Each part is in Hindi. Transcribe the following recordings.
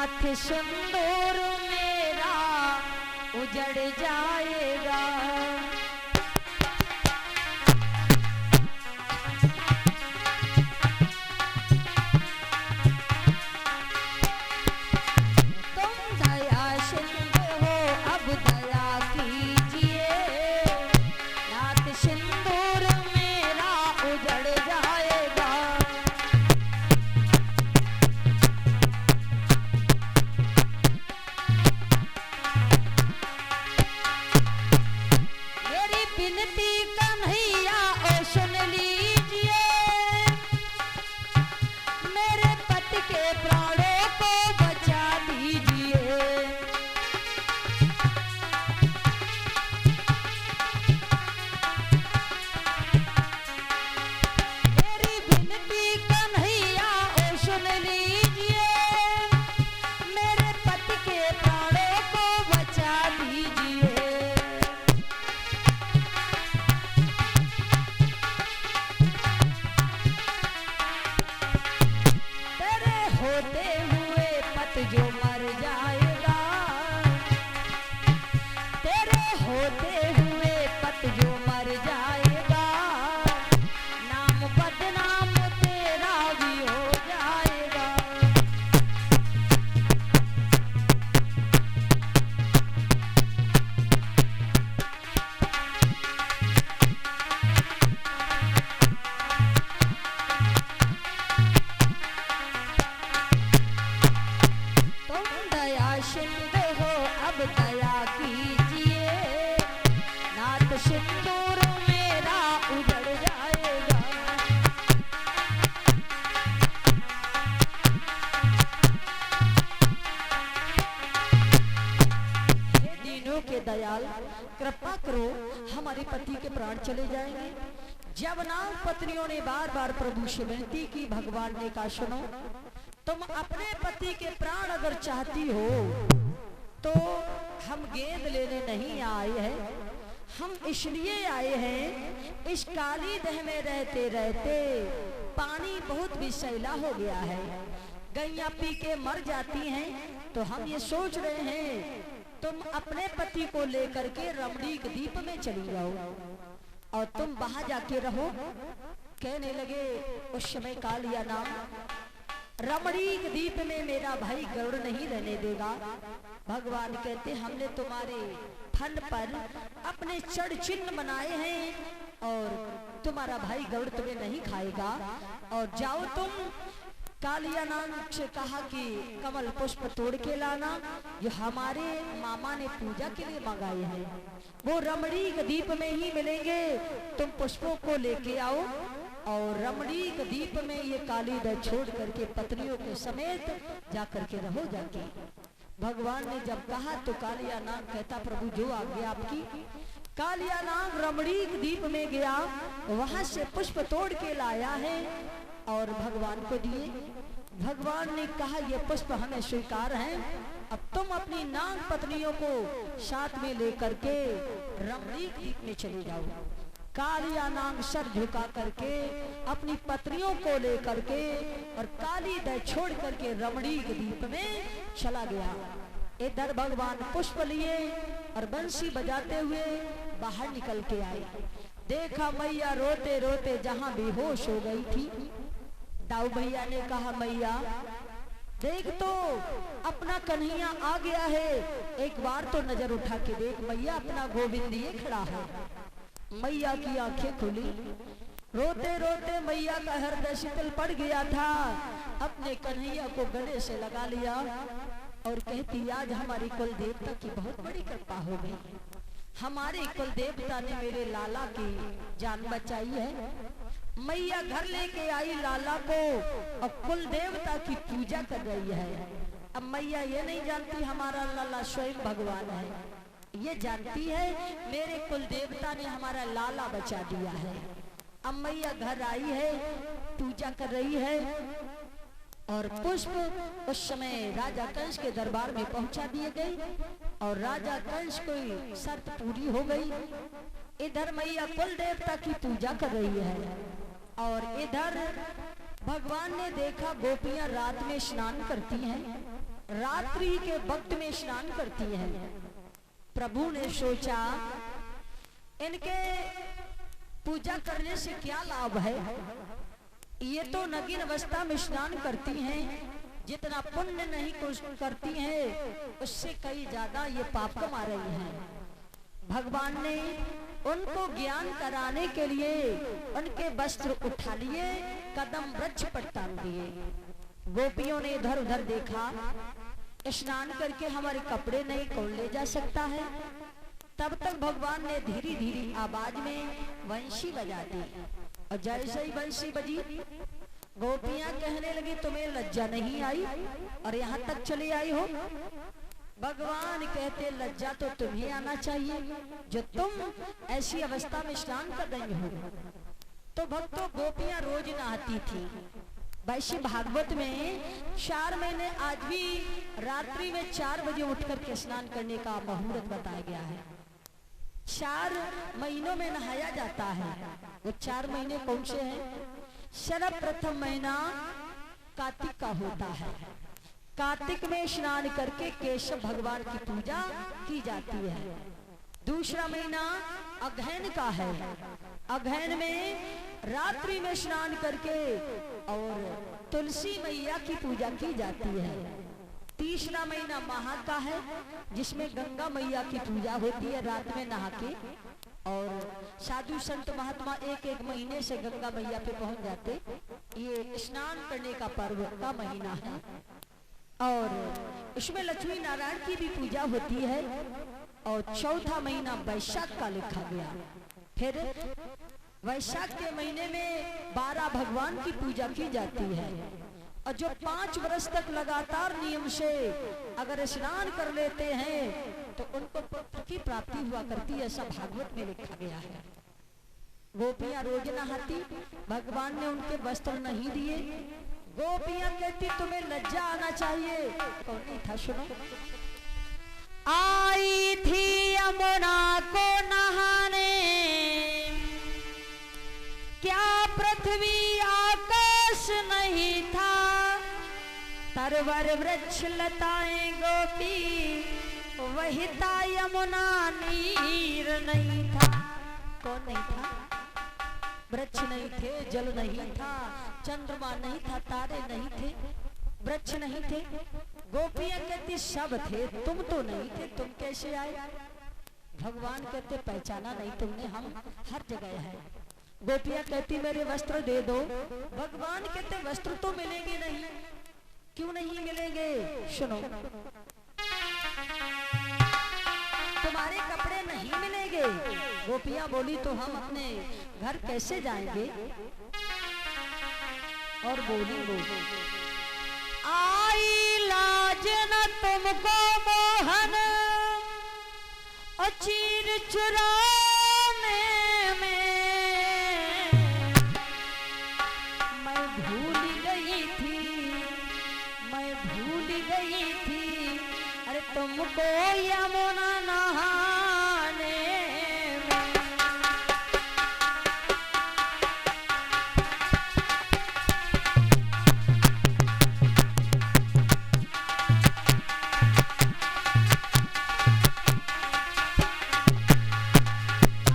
नाथ सिंदूर मेरा उजड़ जाएगा। तुम दया सिंधु हो अब दया कीजिए, नाथ सिंदूर मेरा उजड़ जाएगा। विनती कन्हैया ओ सुन लीजिए, मेरे पति के प्राणों को बचा दीजिए। मेरी विनती कन्हैया ओ सुन लीजिए, मेरे पति के प्राणों को बचा दीजिए। होते हुए पत जो मर जाएगा, तेरे होते हुए पत जो मर जाएगा, नाम बदनाम तेरा भी हो जाएगा। सिंधु हो अब दया कीजिए, नाथ सिंदूर मेरा उजड़ जाएगा। हे दीनों के दयाल, कृपा करो, हमारे पति के प्राण चले जाएंगे। जब नाम पत्नियों ने बार बार प्रभु से विनती की, भगवान ने कहा सुनो, तुम अपने पति के प्राण अगर चाहती हो तो हम गेंद लेने नहीं आए हैं, हम इसलिए आए हैं इस काली दह में रहते रहते पानी बहुत विषैला हो गया है, गैया पी के मर जाती हैं, तो हम ये सोच रहे हैं तुम अपने पति को लेकर के रमणीक द्वीप में चली जाओ और तुम वहां जाके रहो। कहने लगे उस समय कालिया नाम, रमणीक द्वीप में मेरा भाई गरुड़ नहीं रहने देगा। भगवान कहते हमने तुम्हारे फन पर अपने चढ़ चिन्ह बनाए हैं और तुम्हारा भाई गरुड़ तुम्हें नहीं खाएगा। और जाओ तुम, कालिया नाम से कहा कि कमल पुष्प तोड़ के लाना, जो हमारे मामा ने पूजा के लिए मंगाए हैं, वो रमणीक द्वीप में ही मिलेंगे। तुम पुष्पों को लेके आओ और रमणीक द्वीप में ये काली दह छोड़ करके पत्नियों के समेत जाकर के रहो जाके। भगवान ने जब कहा तो कालिया नाग कहता प्रभु जो आज्ञा आपकी। कालिया नाग रमणीक द्वीप में गया, वहां से पुष्प तोड़ के लाया है और भगवान को दिए। भगवान ने कहा ये पुष्प हमें स्वीकार हैं, अब तुम अपनी नाग पत्नियों को साथ में लेकर के रमणीक द्वीप में चले जाओ। कालिया नाग सर झुका करके अपनी पत्नियों को लेकर के और काली दह छोड़ करके रमणीक द्वीप में चला गया। इधर भगवान पुष्प लिए और बंसी बजाते हुए बाहर निकल के आए। देखा मैया रोते रोते जहां बेहोश हो गई थी। दाऊ भैया ने कहा मैया देख तो अपना कन्हैया आ गया है, एक बार तो नजर उठा के देख। मैया अपना गोविंद ये खड़ा है। मैया की आंखें खुली, रोते रोते मैया का हृदय शीतल पड़ गया था। अपने कन्हैया को गले से लगा लिया और कहती आज हमारी कुल देवता की बहुत बड़ी कृपा हो गई। हमारे कुल देवता ने मेरे लाला की जान बचाई है। मैया घर लेके आई लाला को और कुल देवता की पूजा कर रही है। अब मैया ये नहीं जानती हमारा लाला स्वयं भगवान है, ये जानती है मेरे कुल देवता ने हमारा लाला बचा दिया है। अब मैया घर आई है, पूजा कर रही है और पुष्प उस समय राजा कंस के दरबार में पहुंचा दिए गए और राजा कंस की शर्त पूरी हो गई। इधर मैया कुल देवता की पूजा कर रही है और इधर भगवान ने देखा गोपियां रात में स्नान करती हैं रात्रि के वक्त में स्नान करती हैं। प्रभु ने सोचा इनके पूजा करने से क्या लाभ है, ये तो नगीन अवस्था में स्नान करती हैं, जितना पुण्य नहीं करती हैं उससे कई ज्यादा ये पाप कमा रही हैं। भगवान ने उनको ज्ञान कराने के लिए उनके वस्त्र उठा लिए, कदम वृक्ष पर टांग दिए। गोपियों ने इधर उधर देखा, स्नान करके हमारे कपड़े नहीं कौन ले जा सकता है। तब तक भगवान ने धीरे धीरे आवाज में वंशी बजा दी, और जैसे ही वंशी बजी गोपियां कहने लगी तुम्हें लज्जा नहीं आई और यहाँ तक चली आई हो। भगवान कहते लज्जा तो तुम्हें आना चाहिए जो तुम ऐसी अवस्था में स्नान कर रही हो। तो भक्तों गोपियां रोज नहाती थी। वैसे भागवत में 4 महीने आज भी रात्रि में 4 बजे उठकर के स्नान करने का मुहूर्त बताया गया है। 4 महीनों में नहाया जाता है। वो 4 महीने कौन से हैं? सर्वप्रथम महीना कार्तिक का होता है। कार्तिक में स्नान करके केशव भगवान की पूजा की जाती है। दूसरा महीना अगहन का है। अगहन में रात्रि में स्नान करके और तुलसी मैया की पूजा की जाती है। तीसरा महीना माह का है, जिसमें गंगा मैया की पूजा होती है रात में नहा के, और साधु संत महात्मा एक एक महीने से गंगा मैया पे पहुंच जाते। ये स्नान करने का पर्व का महीना है। और इसमें लक्ष्मी नारायण की भी पूजा होती है। और चौथा महीना वैशाख का लिखा गया। फिर वैशाख के महीने में 12 भगवान की पूजा की जाती है। और जो 5 वर्ष तक लगातार नियम से अगर स्नान कर लेते हैं तो उनको पुत्र की प्राप्ति हुआ करती है। ऐसा भागवत में लिखा गया है। गोपियां रोज नहाती, भगवान ने उनके वस्त्र नहीं दिए। गोपियां कहती तुम्हें लज्जा आना चाहिए। कौन नहीं था सुनो। आई थी यमुना को नहाने, क्या पृथ्वी आकाश नहीं था, तरवर वृक्ष लताएं गोपी, वही था यमुना नीर नहीं था। कौन नहीं था? वृक्ष नहीं थे, जल नहीं था, चंद्रमा नहीं था, तारे नहीं थे, वृक्ष नहीं थे। गोपियां कहती सब थे, तुम तो नहीं थे, तुम कैसे आए? भगवान कहते पहचाना नहीं तुमने, हम हर जगह है। गोपियां कहती मेरे वस्त्र दे दो। भगवान कहते वस्त्र तो मिलेंगे नहीं। क्यों नहीं मिलेंगे? सुनो, तुम्हारे कपड़े नहीं मिलेंगे। गोपियां बोली तो हम अपने घर कैसे जाएंगे? और बोली आई लाज न तुमको मोहन, और चीर चुराने में मैं भूल गई थी, मैं भूल गई थी, अरे तुमको यमुना नहाने में।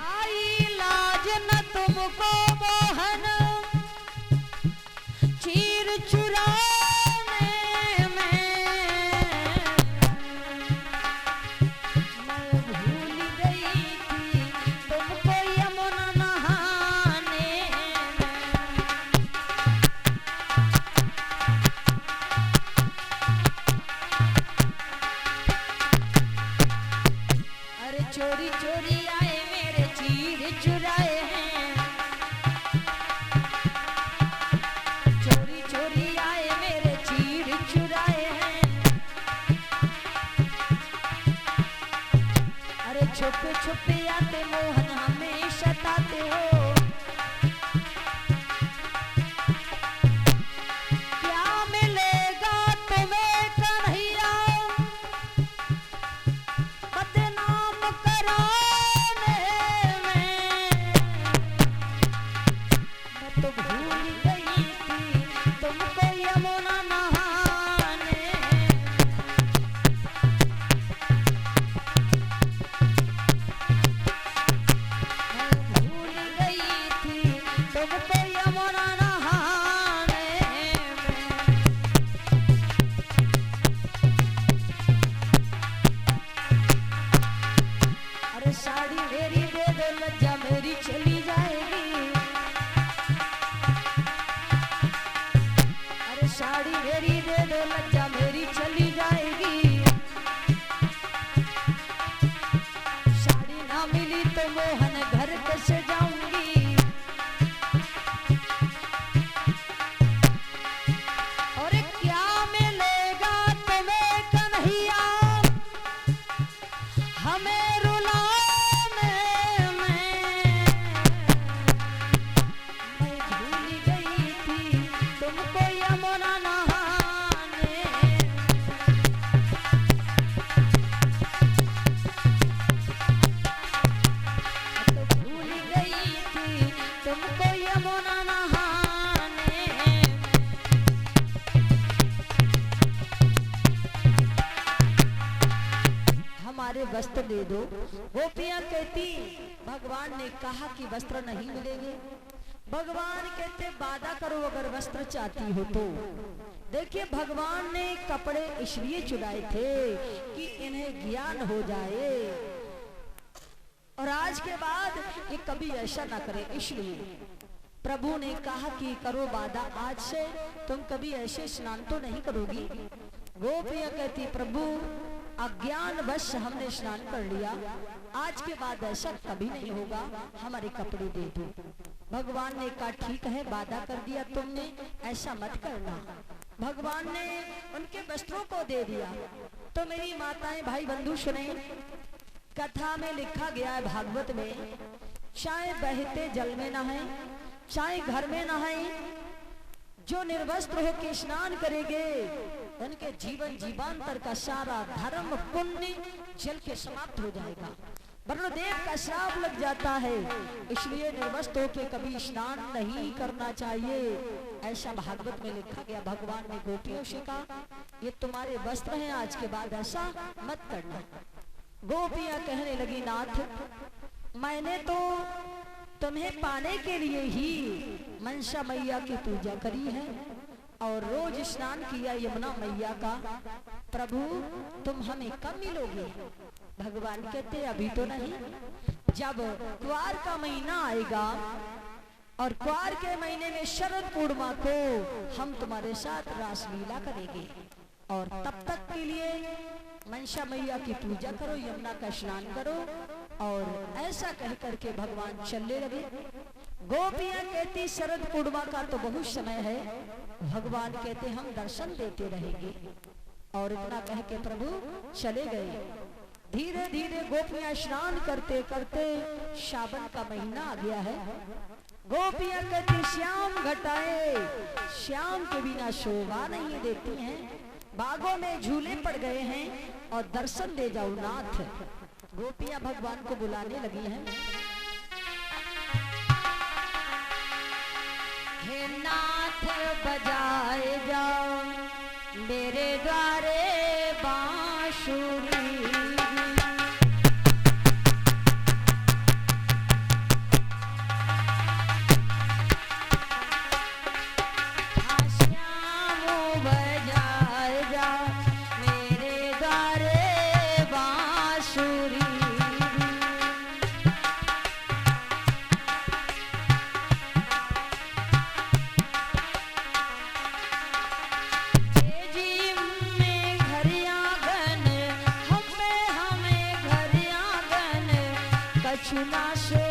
आई लाज न तुमको मोहन, चीर चुराने में मैं भूल गई थी, तुमको यमुना नहाने में। अरे चोरी चोरी आए मेरे चीर चुराए हैं, चोरी चोरी आए मेरे चीर चुराए हैं। अरे छुप छुप आते मोहन हमें सताते हो, क्या मिलेगा तुम्हें कन्हैया, बदनाम कराने में। मैं तो भूल गई थी तुमको यमुना नहाने। दे दो लज्जा मेरी चली जाएगी। साड़ी ना मिली तो मोहन घर कैसे जाऊंगी। और क्या मिलेगा तुम्हें कन्हैया हमें रुलाने में। मैं भूल गई थी तुमको यमुना नहाने। तो भूल गई थी तुमको यमुना नहाने। हमारे वस्त्र दे दो। गोपियां कहती भगवान ने कहा कि वस्त्र नहीं मिलेंगे। भगवान कहते वादा करो अगर वस्त्र चाहती हो तो। देखिए भगवान ने कपड़े इसलिए चुराए थे कि इन्हें ज्ञान हो जाए और आज के बाद ये कभी ऐसा ना करे। इसलिए प्रभु ने कहा कि करो वादा, आज से तुम कभी ऐसे स्नान तो नहीं करोगी। गोपियां कहती प्रभु अज्ञान वश हमने स्नान कर लिया, आज के बाद ऐसा कभी नहीं होगा, हमारे कपड़े दे दो। भगवान ने कहा ठीक है वादा कर दिया तुमने, ऐसा मत करना। भगवान ने उनके वस्त्रों को दे दिया। तो मेरी माताएं भाई बंधु सुने, कथा में लिखा गया है भागवत में, चाहे बहते जल में नहाए चाहे घर में नहाए, जो निर्वस्त्र होकर स्नान करेंगे उनके जीवन जीवांतर का सारा धर्म पुण्य जल के समाप्त हो जाएगा। वरुणदेव का श्राप लग जाता है, इसलिए निर्वस्त्र होकर कभी स्नान नहीं करना चाहिए, ऐसा भागवत में लिखा गया। भगवान ने गोपियों से कहा ये तुम्हारे वस्त्र हैं, आज के बाद ऐसा मत करना। गोपियां कहने लगी नाथ मैंने तो तुम्हें पाने के लिए ही मनसा मैया की पूजा करी है और रोज स्नान किया यमुना मैया का, प्रभु तुम हमें कब मिलोगे। भगवान कहते अभी तो नहीं, जब क्वार का महीना आएगा और क्वार के महीने में शरद पूर्णिमा को हम तुम्हारे साथ रासलीला करेंगे और तब तक के लिए मनसा मैया की पूजा करो, यमुना का स्नान करो। और ऐसा कह करके भगवान चलने लगे। गोपियां कहती शरद पूर्णिमा का तो बहुत समय है, भगवान कहते हम दर्शन देते रहेंगे। और इतना कह के प्रभु चले गए। धीरे धीरे गोपियां स्नान करते करते सावन का महीना आ गया है। गोपियां कहती श्याम घटाए, श्याम के बिना शोभा नहीं देती हैं, बागों में झूले पड़ गए हैं और दर्शन दे जाओ नाथ। गोपियां भगवान को बुलाने लगी हैं। हे नाथ बजाए जाओ मेरे द्वारे बांसुरी। कछुना से